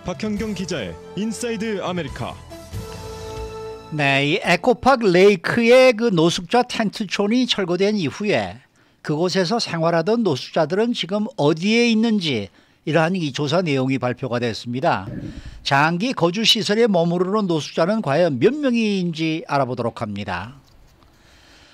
박현경 기자의 인사이드 아메리카. 네, 이 에코파크 레이크의 그 노숙자 텐트촌이 철거된 이후에 그곳에서 생활하던 노숙자들은 지금 어디에 있는지 이러한 이 조사 내용이 발표가 됐습니다. 장기 거주 시설에 머무르는 노숙자는 과연 몇 명인지 알아보도록 합니다.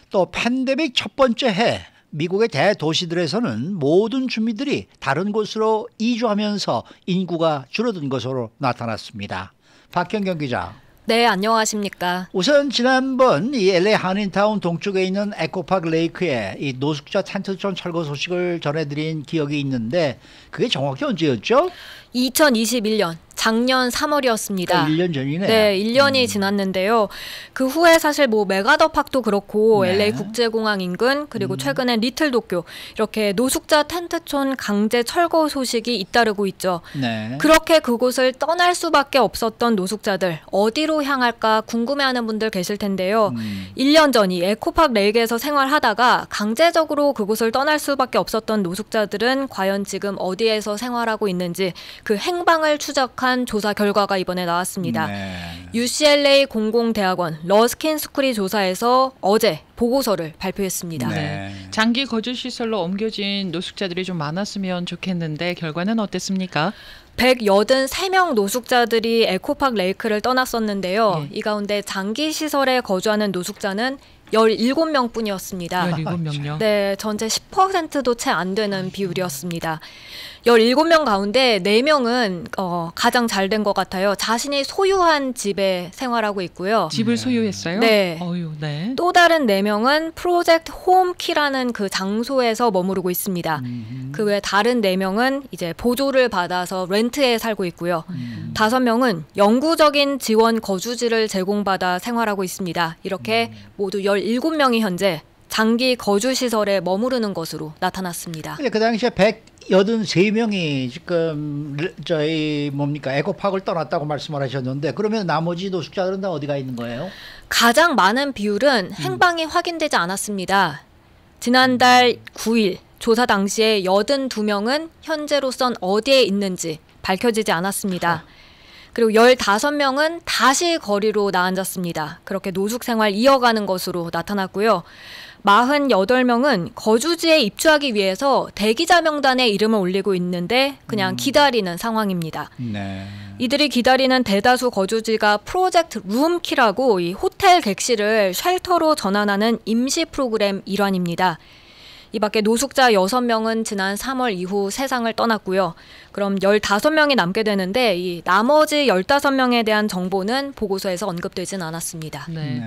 또 팬데믹 첫 번째 해 미국의 대도시들에서는 모든 주민들이 다른 곳으로 이주하면서 인구가 줄어든 것으로 나타났습니다. 박현경 기자. 네, 안녕하십니까. 우선 지난번 이 LA 한인타운 동쪽에 있는 에코파크 레이크의 이 노숙자 텐트촌 철거 소식을 전해드린 기억이 있는데 그게 정확히 언제였죠? 2021년 작년 3월이었습니다. 그러니까 1년 전이네. 네, 1년이 지났는데요. 그 후에 사실 뭐 메가더팍도 그렇고 네. LA 국제공항 인근 그리고 최근에 리틀 도쿄 이렇게 노숙자 텐트촌 강제 철거 소식이 잇따르고 있죠. 네. 그렇게 그곳을 떠날 수밖에 없었던 노숙자들 어디로 향할까 궁금해하는 분들 계실 텐데요. 1년 전 이 에코파크 레이크에서 생활하다가 강제적으로 그곳을 떠날 수밖에 없었던 노숙자들은 과연 지금 어디에서 생활하고 있는지 그 행방을 추적한 조사 결과가 이번에 나왔습니다. 네. UCLA 공공대학원 러스킨 스쿨이 조사해서 어제 보고서를 발표했습니다. 네. 장기 거주시설로 옮겨진 노숙자들이 좀 많았으면 좋겠는데 결과는 어땠습니까? 183명 노숙자들이 에코파크 레이크를 떠났었는데요. 예. 이 가운데 장기 시설에 거주하는 노숙자는 17명 뿐이었습니다. 17명요? 네, 전체 10%도 채 안 되는 비율이었습니다. 17명 가운데 4명은 가장 잘 된 것 같아요. 자신이 소유한 집에 생활하고 있고요. 집을 소유했어요? 네. 어휴, 네. 또 다른 4명은 프로젝트 홈키라는 그 장소에서 머무르고 있습니다. 그 외 다른 4명은 이제 보조를 받아서 렌트에 살고 있고요. 5명은 영구적인 지원 거주지를 제공받아 생활하고 있습니다. 이렇게 모두 17명이 현재 장기 거주시설에 머무르는 것으로 나타났습니다. 근데 그 당시에 183명이 지금 저희 에코파크를 떠났다고 말씀을 하셨는데 그러면 나머지 노숙자들은 다 어디가 있는 거예요? 가장 많은 비율은 행방이 확인되지 않았습니다. 지난달 9일 조사 당시에 82명은 현재로선 어디에 있는지 밝혀지지 않았습니다. 그리고 15명은 다시 거리로 나앉았습니다. 그렇게 노숙 생활 이어가는 것으로 나타났고요. 48명은 거주지에 입주하기 위해서 대기자 명단에 이름을 올리고 있는데 그냥 기다리는 상황입니다. 네. 이들이 기다리는 대다수 거주지가 프로젝트 룸키라고 이 호텔 객실을 쉘터로 전환하는 임시 프로그램 일환입니다. 이 밖에 노숙자 6명은 지난 3월 이후 세상을 떠났고요. 그럼 15명이 남게 되는데 이 나머지 15명에 대한 정보는 보고서에서 언급되진 않았습니다. 네.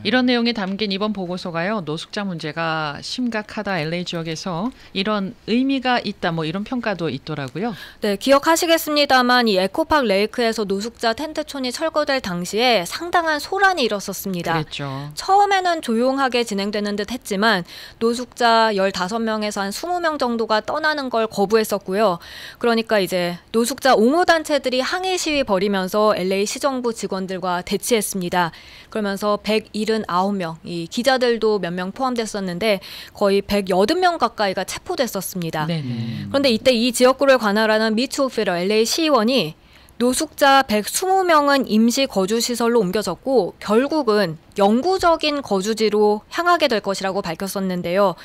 이런 내용이 담긴 이번 보고서가요. 노숙자 문제가 심각하다 LA 지역에서 이런 의미가 있다 뭐 이런 평가도 있더라고요. 네, 기억하시겠습니다만 이 에코파크 레이크에서 노숙자 텐트촌이 철거될 당시에 상당한 소란이 일었었습니다. 그랬죠. 처음에는 조용하게 진행되는 듯 했지만 노숙자 15명에서 한 20명 정도가 떠나는 걸 거부했었고요. 그러니까 이제 노숙자 옹호단체들이 항의 시위 벌이면서 LA 시정부 직원들과 대치했습니다. 그러면서 179명, 이 기자들도 몇 명 포함됐었는데 거의 180명 가까이가 체포됐었습니다. 네네. 그런데 이때 이 지역구를 관할하는 미츠 오피러 LA 시의원이 노숙자 120명은 임시 거주시설로 옮겨졌고 결국은 영구적인 거주지로 향하게 될 것이라고 밝혔었는데요.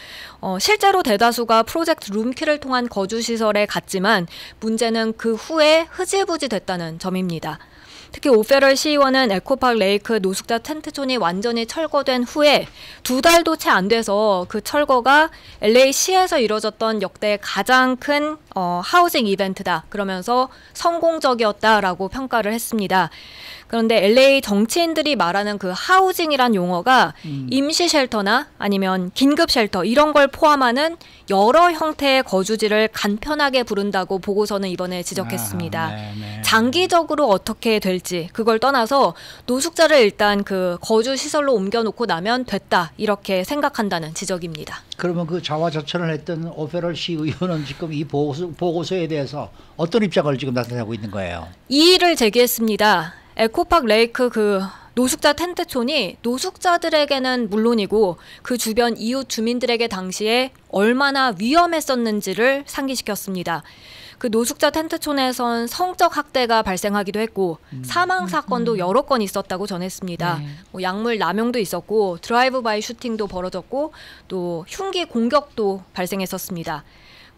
실제로 대다수가 프로젝트 룸키를 통한 거주시설에 갔지만 문제는 그 후에 흐지부지 됐다는 점입니다. 특히 오페럴 시의원은 에코파크 레이크 노숙자 텐트촌이 완전히 철거된 후에 2달도 채 안 돼서 그 철거가 LA시에서 이뤄졌던 역대 가장 큰 하우징 이벤트다. 그러면서 성공적이었다라고 평가를 했습니다. 그런데 LA 정치인들이 말하는 그 하우징이란 용어가 임시 쉘터나 아니면 긴급 쉘터 이런 걸 포함하는 여러 형태의 거주지를 간편하게 부른다고 보고서는 이번에 지적했습니다. 장기적으로 어떻게 될지 그걸 떠나서 노숙자를 일단 그 거주 시설로 옮겨놓고 나면 됐다 이렇게 생각한다는 지적입니다. 그러면 그 자화자찬을 했던 오페럴 시의원은 지금 이 보고서에 대해서 어떤 입장을 지금 나타내고 있는 거예요? 이의를 제기했습니다. 에코파크 레이크 그 노숙자 텐트촌이 노숙자들에게는 물론이고 그 주변 이웃 주민들에게 당시에 얼마나 위험했었는지를 상기시켰습니다. 그 노숙자 텐트촌에선 성적 학대가 발생하기도 했고 사망 사건도 여러 건 있었다고 전했습니다. 네. 뭐 약물 남용도 있었고 드라이브 바이 슈팅도 벌어졌고 또 흉기 공격도 발생했었습니다.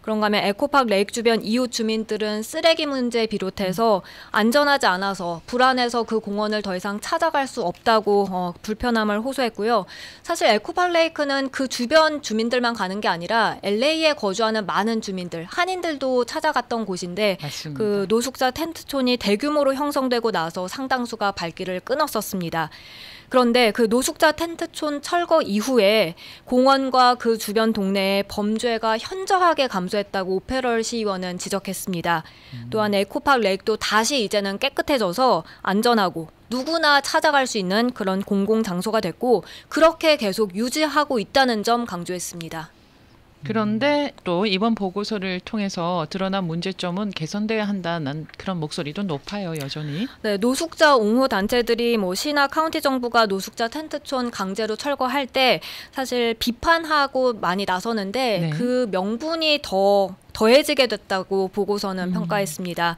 그런가 하면 에코파크 레이크 주변 이웃 주민들은 쓰레기 문제 비롯해서 안전하지 않아서 불안해서 그 공원을 더 이상 찾아갈 수 없다고 불편함을 호소했고요. 사실 에코파크 레이크는 그 주변 주민들만 가는 게 아니라 LA에 거주하는 많은 주민들, 한인들도 찾아갔던 곳인데 맞습니다. 그 노숙자 텐트촌이 대규모로 형성되고 나서 상당수가 발길을 끊었었습니다. 그런데 그 노숙자 텐트촌 철거 이후에 공원과 그 주변 동네에 범죄가 현저하게 감소했다고 오페럴 시의원은 지적했습니다. 또한 에코파크 레이크도 다시 이제는 깨끗해져서 안전하고 누구나 찾아갈 수 있는 그런 공공장소가 됐고 그렇게 계속 유지하고 있다는 점 강조했습니다. 그런데 또 이번 보고서를 통해서 드러난 문제점은 개선돼야 한다는 그런 목소리도 높아요, 여전히. 네, 노숙자 옹호 단체들이 뭐 시나 카운티 정부가 노숙자 텐트촌 강제로 철거할 때 사실 비판하고 많이 나서는데 네. 그 명분이 더해지게 됐다고 보고서는 평가했습니다.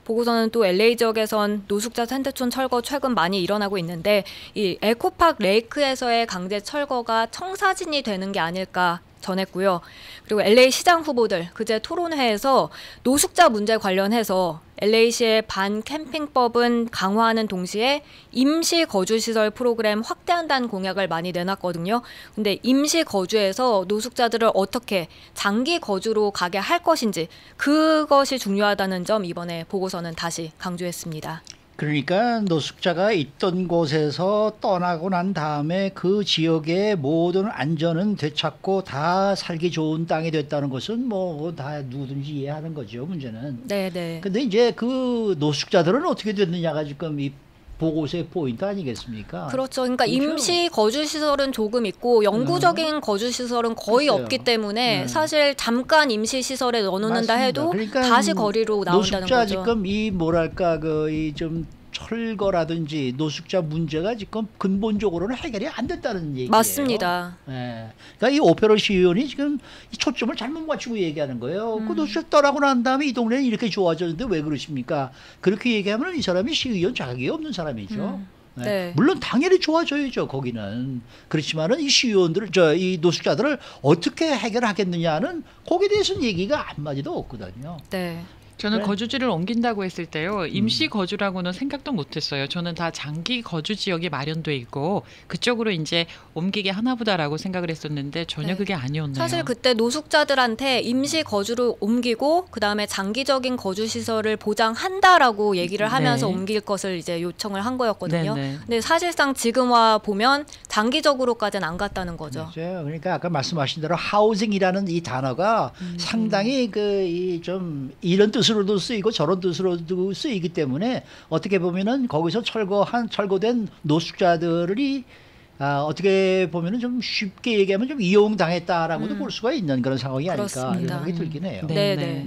보고서는 또 LA 지역에선 노숙자 텐트촌 철거 최근 많이 일어나고 있는데 이 에코파크 레이크에서의 강제 철거가 청사진이 되는 게 아닐까 전했고요. 그리고 LA 시장 후보들 그제 토론회에서 노숙자 문제 관련해서 LA시의 반캠핑법은 강화하는 동시에 임시 거주시설 프로그램 확대한다는 공약을 많이 내놨거든요. 근데 임시 거주에서 노숙자들을 어떻게 장기 거주로 가게 할 것인지 그것이 중요하다는 점 이번에 보고서는 다시 강조했습니다. 그러니까 노숙자가 있던 곳에서 떠나고 난 다음에 그 지역의 모든 안전은 되찾고 다 살기 좋은 땅이 됐다는 것은 뭐 다 누구든지 이해하는 거죠. 문제는. 네. 근데 이제 그 노숙자들은 어떻게 됐느냐가 지금 이 보고서의 포인트 아니겠습니까? 그렇죠. 그러니까 그렇죠. 임시 거주 시설은 조금 있고 영구적인 거주 시설은 거의 글쎄요. 없기 때문에 네. 사실 잠깐 임시 시설에 넣어놓는다 맞습니다. 해도 그러니까 다시 거리로 나온다는 노숙자 거죠. 지금 이 뭐랄까 그 이 좀 철거라든지 노숙자 문제가 지금 근본적으로는 해결이 안 됐다는 얘기예요. 맞습니다. 예. 그러니까 이 오페럴 시의원이 지금 이 초점을 잘못 맞추고 얘기하는 거예요. 그 노숙자 떠나고 난 다음에 이 동네는 이렇게 좋아졌는데 왜 그러십니까? 그렇게 얘기하면 이 사람이 시의원 자격이 없는 사람이죠. 예. 네. 물론 당연히 좋아져야죠. 거기는. 그렇지만은 이 시의원들을 이 노숙자들을 어떻게 해결하겠느냐는 거기에 대해서는 얘기가 한마디도 없거든요. 네. 저는 네. 거주지를 옮긴다고 했을 때요. 임시 거주라고는 생각도 못했어요. 저는 다 장기 거주 지역이 마련돼 있고 그쪽으로 이제 옮기게 하나보다라고 생각을 했었는데 전혀 네. 그게 아니었네요. 사실 그때 노숙자들한테 임시 거주로 옮기고 그다음에 장기적인 거주 시설을 보장한다라고 얘기를 하면서 네. 옮길 것을 이제 요청을 한 거였거든요. 네네. 근데 사실상 지금 와 보면 장기적으로까지는 안 갔다는 거죠. 그렇죠. 그러니까 아까 말씀하신 대로 하우징이라는 이 단어가 상당히 그 이 좀 이런 뜻으로도 쓰이고 저런 뜻으로도 쓰이기 때문에 어떻게 보면은 거기서 철거된 노숙자들이 어떻게 보면은 좀 쉽게 얘기하면 좀 이용당했다라고도 볼 수가 있는 그런 상황이 아닐까 이런 그렇습니다. 생각이 들긴 해요. 네. 네.